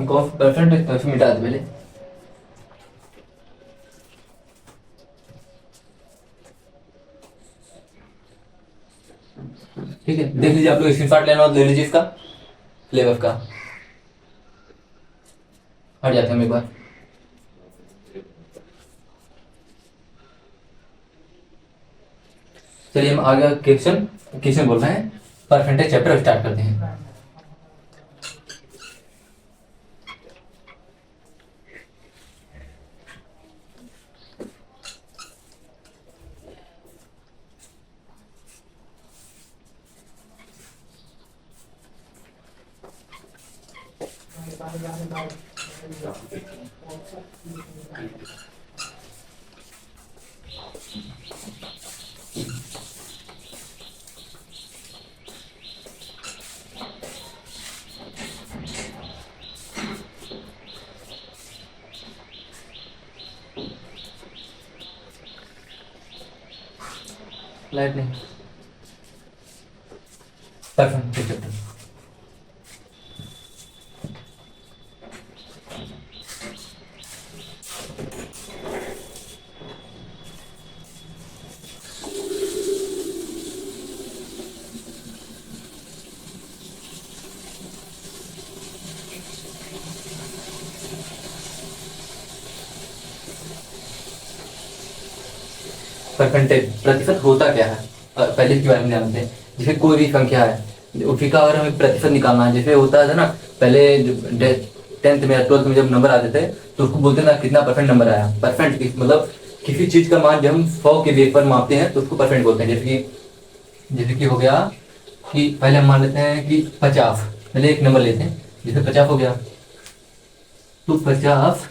हम कौन परसेंट है तो फिर मिटा दे पहले। ठीक है, देख लीजिए, आप लोग स्क्रीनशॉट लेना हो ले लीजिए इसका फ्लेवर का। हट जाते हैं हम एक बार। चलिए हम आगे क्वेश्चन क्वेश्चन बोल रहे हैं, परसेंटेज चैप्टर स्टार्ट करते हैं। लाइट नहीं, परसेंटेज चैप्टर। परसेंटेज प्रतिशत होता क्या है, पहले इसके बारे में जानते हैं। जैसे कोई भी संख्या है, उसी का अगर हमें प्रतिशत निकालना है, जैसे होता था ना पहले 10th में या 12th में जब नंबर आते थे तो उसको बोलते ना कितना परसेंट नंबर आया। परसेंट मतलब किसी चीज का मान जब हम 100 के बेस पर मापते हैं तो उसको परसेंट बोलते हैं। जैसे कि हो गया कि पहले हम मान लेते हैं कि 50, पहले एक नंबर लेते हैं, जैसे 50 हो गया तो 50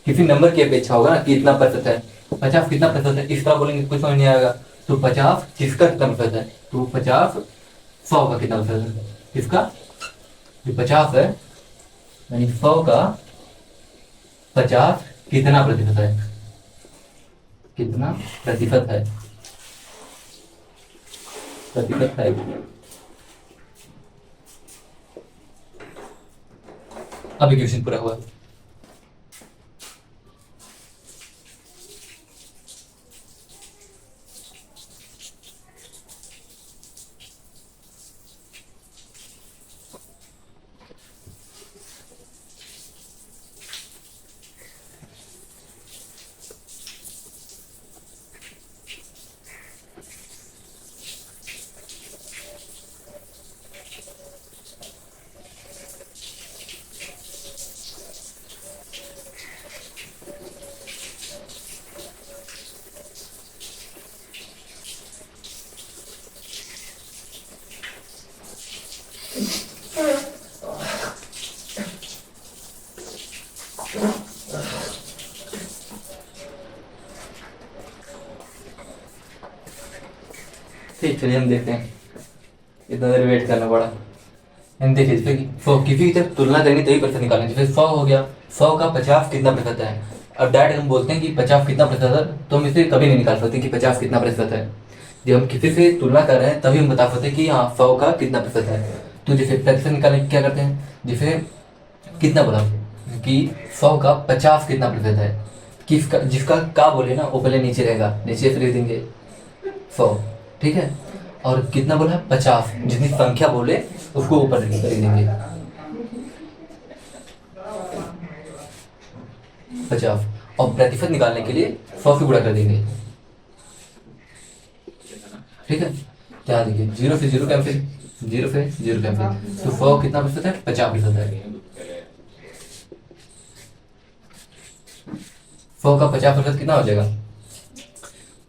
किसी नंबर की अपेक्षा होगा ना कि इतना प्रतिशत है। 50 कितना प्रतिशत है, इस तरह बोलेंगे कुछ समझ नहीं आएगा। तो 50 किसका कितना प्रतिशत है, तो 50 100 का कितना प्रतिशत है, किसका, जो 50 है यानी 100 का 50 कितना प्रतिशत है, कितना प्रतिशत है, प्रतिशत है। अभी क्वेश्चन पूरा हुआ। ठीक, चलिए हम देखते हैं, इतना देर वेट करना पड़ा। हम देखिए जैसे कि 100 किसी की जब तुलना करेंगे तभी प्रतिशत निकालेंगे। जैसे 100 हो गया, 100 का 50 कितना प्रतिशत है। अब डायरेक्ट हम बोलते हैं कि 50 कितना प्रतिशत है तो हम इसे कभी नहीं निकाल सकते कि 50 कितना प्रतिशत है। जब हम किसी से तुलना कर रहे हैं तभी हम बता सकते हैं कि हाँ 100 का कितना प्रतिशत है। तो जैसे प्रतिशत निकालने के क्या करते हैं, जैसे कितना बोला कि 100 का 50 कितना प्रतिशत है, किसका जिसका का बोले ना वो पहले नीचे रहेगा, नीचे से लिख देंगे 100, ठीक है। और कितना बोला 50, जितनी संख्या बोले उसको ऊपर लिख देंगे 50। और प्रतिशत निकालने के लिए 100 से गुणा कर देंगे, ठीक है। ध्यान दीजिए, 0 से 0 कैंसिल, 0 से 0 कैंसिल, तो 100 कितना प्रतिशत है, 50% है। 100 का 50% कितना हो जाएगा,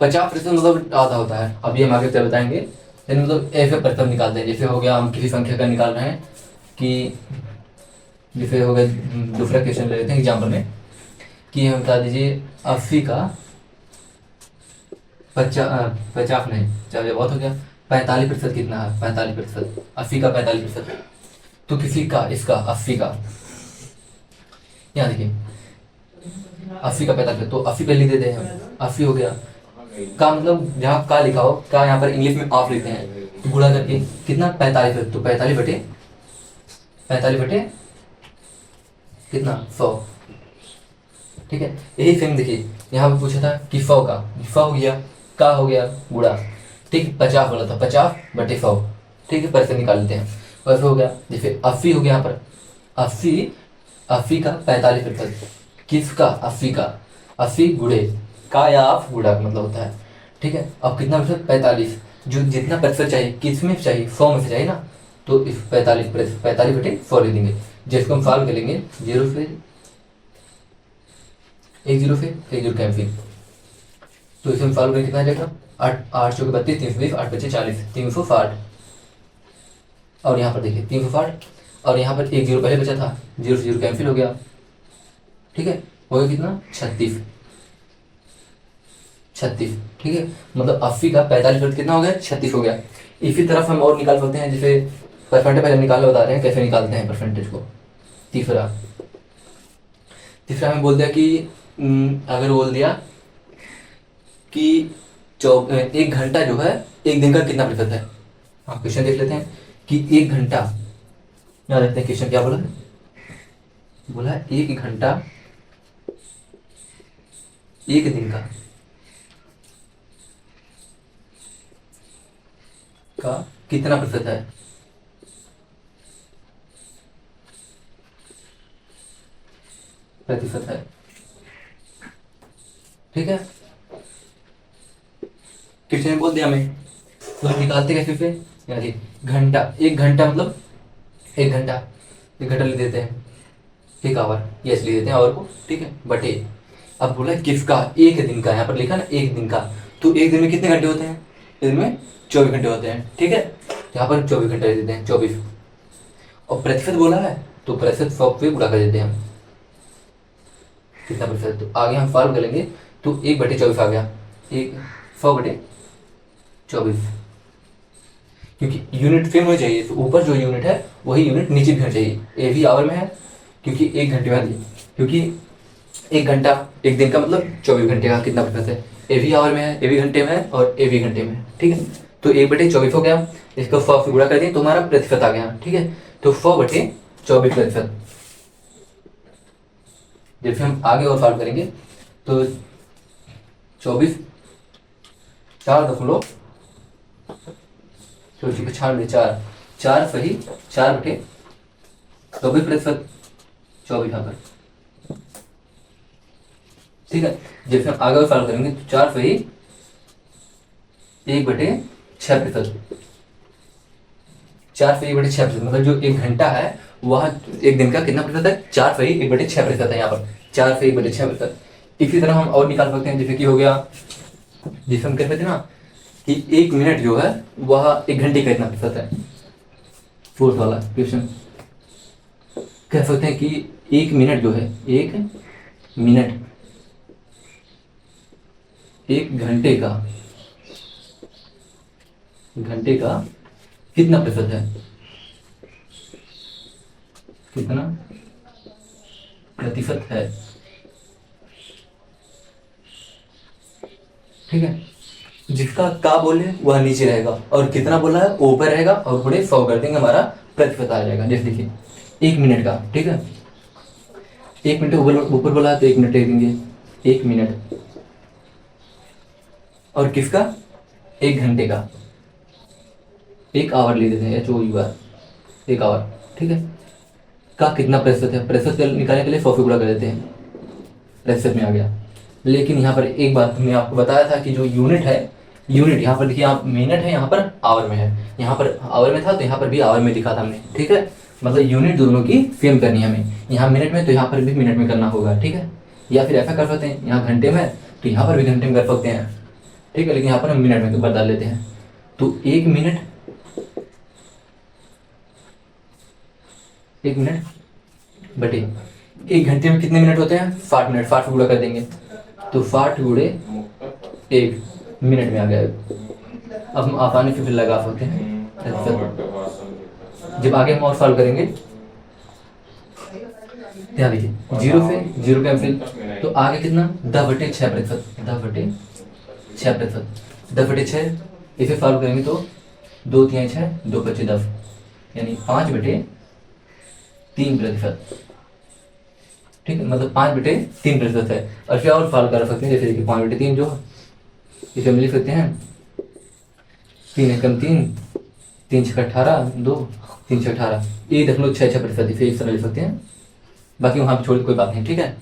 50% मतलब आधा होता है। अभी हम आगे क्या बताएंगे, मतलब ऐसे प्रतिशत निकालते हैं। जैसे हो गया हम किसी संख्या का निकाल रहे हैं कि जैसे हो गया, दूसरा क्वेश्चन ले लेते हैं एग्जाम्पल में कि हम बता दीजिए 80 का 50 नहीं, चलिए बहुत हो गया, 45% कितना है, 45%, 80 का 45%। तो किसी का इसका 80 का, यहाँ देखिए 80 का 45, तो 80 पे लिख देते हैं, 80 हो गया का मतलब जहाँ का लिखा हो का यहाँ पर इंग्लिश में ऑफ लिखते हैं, तो गुणा करके कितना 45, तो 45 बटे कितना 100। ठीक है, यही सेम देखिए यहाँ पे पूछा था कि 100 का, 100 हो गया, का हो गया गुड़ा, ठीक, 50 बोला था, 50/100, ठीक है, परसेंट निकाल लेते हैं, वैसे हो गया। जैसे 80 हो गया यहाँ पर, 80, 80 का 45%, किसका, 80 का, 80 गुड़े का या आप गुड़ा मतलब होता है, ठीक है। अब कितना प्रतिशत, 45, जो जितना प्रतिशत चाहिए किस में चाहिए, 100 में से चाहिए ना, तो इस 45/100 लिख देंगे, जिसको हम सॉल्व करेंगे, जीरो फिर एक जीरो कैंसिल, तो इसे हम सॉल्व करें कितना आ जाएगा, 8 8 चौके 32, 320, 8 बचे 40, 360। और यहाँ पर देखिए 360, और यहाँ पर एक जीरो पहले बचा था, जीरो से जीरो कैंसिल हो गया, ठीक है, हो गया कितना, 36, 36, ठीक है। मतलब 80 का 45% कितना हो गया, 36 हो गया। इसी तरफ हम और निकाल सकते हैं, जैसे परसेंटेज पहले निकालना बता रहे हैं कैसे निकालते हैं परसेंटेज को। तीसरा तीसरा हमें बोल दिया कि अगर बोल दिया कि 1 घंटा जो है 1 दिन का कितना प्रतिशत है। हाँ, क्वेश्चन देख लेते हैं कि 1 घंटा, याद रखते हैं क्वेश्चन क्या बोला, बोला 1 घंटा 1 दिन का कितना प्रतिशत है। प्रतिशत है, ठीक है। क्वेश्चन में बोल दिया हमें, तो हम निकालते कैसे फिर, यानी घंटा, 1 घंटा मतलब 1 घंटा, 1 घंटा लिख देते हैं, 1 आवर, यस लिख देते हैं आवर को, ठीक है, बटे। अब बोला किसका, 1 दिन का, यहाँ पर लिखा ना 1 दिन का, तो 1 दिन में कितने घंटे होते हैं, 1 दिन में 24 घंटे होते हैं, ठीक है। यहाँ पर 24 घंटे लिख देते हैं, 24, और प्रतिशत बोला है तो प्रतिशत 100 पे गुणा कर देते हैं हम, कितना प्रतिशत, तो आगे हम सॉल्व करेंगे, तो 1/24 आ गया, 100/24, क्योंकि यूनिट सेम होनी चाहिए, तो ऊपर जो यूनिट है वही यूनिट नीचे भी होना चाहिए। ए भी आवर में है, क्योंकि 1 घंटे में, क्योंकि 1 घंटा 1 दिन का मतलब 24 घंटे का कितना प्रतिशत है, ए भी आवर में है, ए भी घंटे में है, और ए भी घंटे में है, ठीक है। तो 1/24 हो गया, इसको 100 से गुणा कर दिए तो हमारा प्रतिशत आ गया, ठीक है। तो 100/24%। जैसे हम आगे और सॉल्व करेंगे, तो 24 4 4 4 सही 4/24%, 24 यहाँ पर, ठीक है। जैसे हम आगे और सॉल्व करेंगे, तो 4 सही 1/6%, 4 सही 1/6%, मतलब जो 1 घंटा है वह 1 दिन का कितना प्रतिशत है, 4 सही 1/6% है, यहाँ पर 4 सही 1/6%। इसी तरह हम और निकाल सकते हैं, जैसे कि हो गया, जिसे हम कहते थे ना कि 1 मिनट जो है वह 1 घंटे का कितना प्रतिशत है, फोर्थ वाला क्वेश्चन, कह सकते हैं कि 1 मिनट जो है, 1 मिनट 1 घंटे का कितना प्रतिशत है, कितना प्रतिशत है, ठीक है। जिसका का बोले वह नीचे रहेगा, और कितना बोला है ऊपर रहेगा, और थोड़े 100 कर देंगे, हमारा प्रतिशत आ जाएगा। जैसे देखिए 1 मिनट का, ठीक है, 1 मिनट ऊपर बोला है तो 1 मिनट दे देंगे, 1 मिनट, और किसका, 1 घंटे का, 1 आवर ले देते हैं, HOUR, 1 आवर, ठीक है। का कितना प्रतिशत है, प्रतिशत निकालने के लिए 100 से गुणा कर देते हैं, प्रतिशत में आ गया। लेकिन यहाँ पर एक बात मैंने आपको बताया था कि जो यूनिट है, यूनिट यहाँ पर देखिए, आप मिनट है, यहाँ पर आवर में है, यहाँ पर आवर में था तो यहाँ पर भी आवर में लिखा था हमने, ठीक है। मतलब यूनिट दोनों की सेम करनी है हमें, यहाँ मिनट में तो यहाँ पर भी मिनट में करना होगा, ठीक है। या फिर ऐसा कर सकते हैं, यहाँ घंटे में तो यहाँ पर भी घंटे में कर सकते हैं, ठीक है, लेकिन यहाँ पर हम मिनट में बदल लेते हैं। तो 1 मिनट 1 मिनट बटे 1 घंटे में कितने मिनट होते हैं, 60 मिनट, 60 गुणा कर देंगे, तो 60 गुणे 1 मिनट में आ गया। अब हम आसानी से फिर लगा सकते हैं, जब आगे हम और सॉल्व करेंगे, ध्यान दीजिए, 0 से 0 कैंसिल, तो आगे कितना, 10/6%, 10/6%, 10/6, इसे सॉल्व करेंगे तो 2 3 6 2 5 10, यानी 5/3%, ठीक है, मतलब 5/3 प्रतिशत है। और फिर और सॉल्व कर सकते हैं, जैसे देखिए 5/3 जो है इसे हम लिख सकते हैं 3 एकम 3, 3 छः 18, 2 3 छः 18, 1.66% इसे इस तरह लिख सकते हैं। बाकी वहाँ पे छोड़ कोई बात नहीं, ठीक है।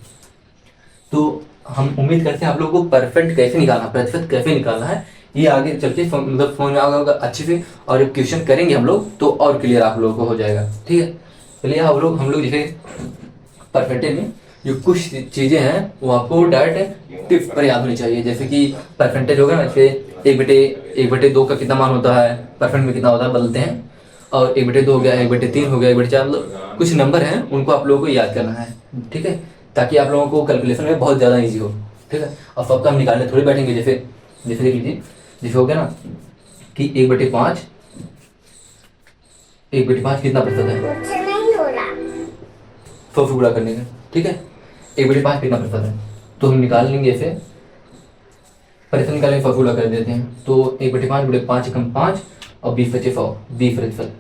तो हम उम्मीद करते हैं आप लोगों को परफेक्ट कैसे निकालना, प्रतिशत कैसे निकालना है, ये आगे चल के मतलब फोन में होगा अच्छे से। और जब क्वेश्चन करेंगे हम लोग तो और क्लियर आप लोगों को हो जाएगा, ठीक है। चलिए हम लोग जैसे परफेक्ट में जो कुछ चीज़ें हैं वो आपको डायरेक्ट टिप्स पर याद होनी चाहिए। जैसे कि परसेंटेज होगा ना, जैसे 1/2 का कितना मान होता है, परसेंट में कितना होता है, बदलते हैं। और 1/2 हो गया, 1/3 हो गया, 1/4, मतलब कुछ नंबर हैं उनको आप लोगों को याद करना है, ठीक है, ताकि आप लोगों को कैलकुलेशन में बहुत ज़्यादा ईजी हो, ठीक है। और सबका हम निकालने थोड़ी बैठेंगे, जैसे जैसे देख लीजिए, जैसे हो गया ना कि 1/5, 1/5 कितना प्रतिशत है, मुझसे नहीं हो रहा। 100 से गुणा करने का, ठीक है। 1/5 कितना प्रतिशत है, तो हम निकाल लेंगे ऐसे, प्रतिशत निकालने का फॉर्मूला कर देते हैं। तो 1/5 गुणे 5 एकम 5 और 20/100 20%।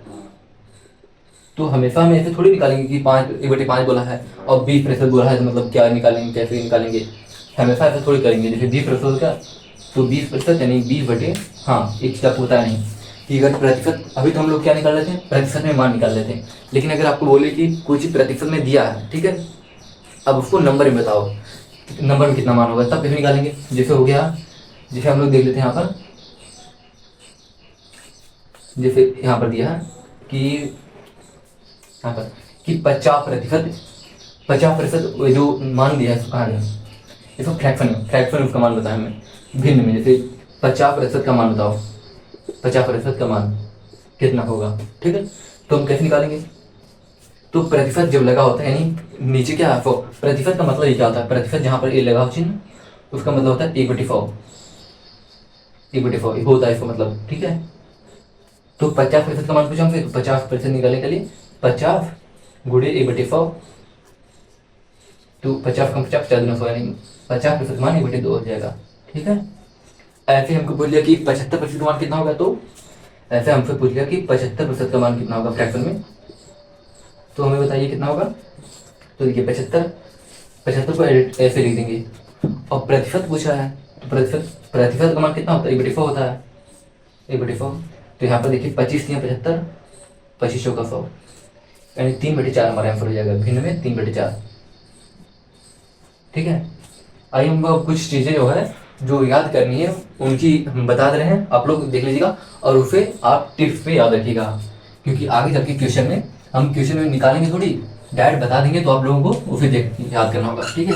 तो हमेशा हम ऐसे थोड़ी निकालेंगे कि 1/5 बोला है और 20% बोला है, तो मतलब क्या निकालेंगे, कैसे निकालेंगे, हमेशा ऐसा थोड़ी करेंगे। जैसे 20% का, तो 20% यानी 20 हाँ, एक स्टेप होता है नहीं कि अगर प्रतिशत, अभी तो हम लोग क्या निकाल लेते हैं, प्रतिशत में मान निकाल लेते हैं। लेकिन अगर आपको बोले कि कुछ प्रतिशत में दिया है, ठीक है, अब उसको नंबर में बताओ, नंबर में कितना मान होगा, तब कैसे निकालेंगे। जैसे हो गया, जैसे हम लोग देख लेते हैं यहाँ पर, जैसे यहाँ पर दिया है कि यहाँ पर कि 50% जो मान दिया है इसको कहाँ है, इसको फ्रैक्शन उसका मान बताया हमें भिन्न में। जैसे 50% का मान बताओ, 50% का मान कितना होगा, ठीक है। तो हम कैसे निकालेंगे, तो प्रतिशत जब लगा होता है, यानी नीचे क्या है, प्रतिशत का मतलब ये क्या होता है, प्रतिशत जहाँ पर ए लगा हो चिन्ह, उसका मतलब होता है 1/4, 1/4 होता है इसका मतलब, ठीक है। तो 50% का मान पूछा हमसे, 50% निकालने के लिए 50 गुणे 1/4, तो 50 कम 50 50 100, यानी 50% मान 1/2 हो जाएगा, ठीक है। ऐसे हमको पूछ लिया कि 75% का मान कितना होगा, तो ऐसे हमसे पूछ लिया कि 75% का मान कितना होगा फ्रैक्शन में, तो हमें बताइए कितना होगा। तो देखिए 75 को ऐसे लिख देंगे, और प्रतिशत पूछा है, तो प्रतिशत का मान कितना होता है, 1/4 होता है, 1/4। तो यहाँ पर देखिए 25 या 75, 25 का 100, यानी 3/4 हमारा आंसर हो जाएगा, भिन्न में 3/4, ठीक है। आइए हम लोग कुछ चीज़ें जो है जो याद करनी है उनकी हम बता दे रहे हैं, आप लोग देख लीजिएगा और उसे आप टिप्स पे याद रखिएगा, क्योंकि आगे चल के क्वेश्चन में हम क्वेश्चन में निकालेंगे थोड़ी, डायरेक्ट बता देंगे तो आप लोगों को उसे देख याद करना होगा, ठीक है।